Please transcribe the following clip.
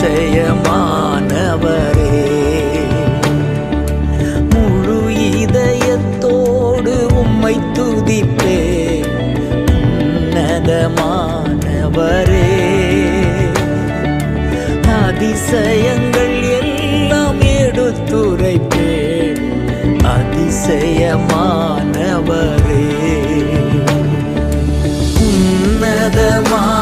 அதிசயமானவரே. முழு இதயத்தோடு உம்மை துதிப்பேன் உன்னதமானவரே. அதிசயங்கள் எல்லாம் எடுத்துரைப்பேன் அதிசயமானவரே. உன்னதமான